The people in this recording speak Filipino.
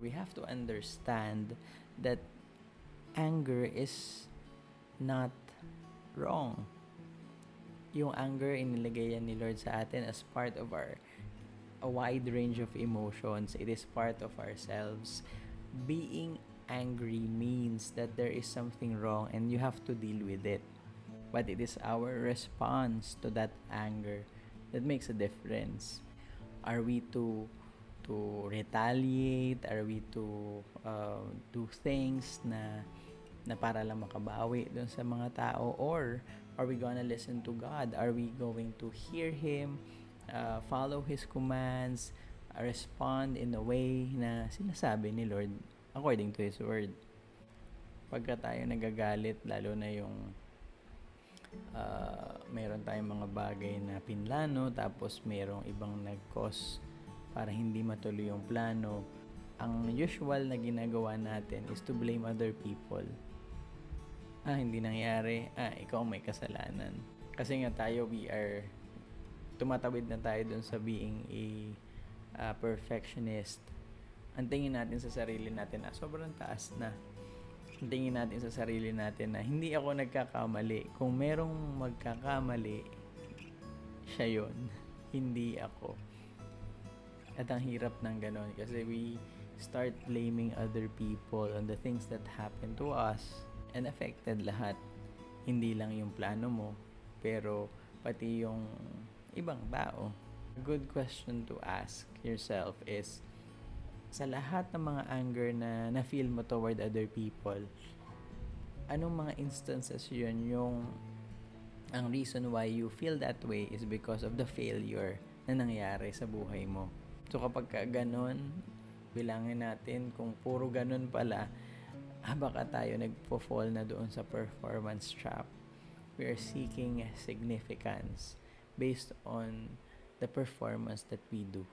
We have to understand that anger is not wrong. Yung anger, inilagay yan ni Lord sa atin as part of a wide range of emotions. It is part of ourselves. Being angry means that there is something wrong and you have to deal with it. But it is our response to that anger that makes a difference. Are we to retaliate? Are we to do things na para lang makabawi dun sa mga tao? Or are we gonna listen to God? Are we going to hear Him, follow His commands, respond in a way na sinasabi ni Lord according to His Word? Pagka tayo nagagalit, lalo na yung meron tayong mga bagay na pinlano, tapos merong ibang nag-cause para hindi matuloy yung plano, ang usual na ginagawa natin is to blame other people. Hindi nangyari. Ikaw may kasalanan. Kasi nga tayo, tumatawid na tayo dun sa being a perfectionist. Ang tingin natin sa sarili natin, sobrang taas na. Ang tingin natin sa sarili natin na hindi ako nagkakamali. Kung merong magkakamali, siya yun. Hindi ako. At ang hirap ng ganon kasi we start blaming other people on the things that happen to us. And affected lahat. Hindi lang yung plano mo, pero pati yung ibang tao. A good question to ask yourself is, sa lahat ng mga anger na na-feel mo toward other people, anong mga instances yun yung ang reason why you feel that way is because of the failure na nangyari sa buhay mo. So kapag ganon, bilangin natin kung puro ganon pala, baka tayo nagpo-fall na doon sa performance trap. We are seeking significance based on the performance that we do.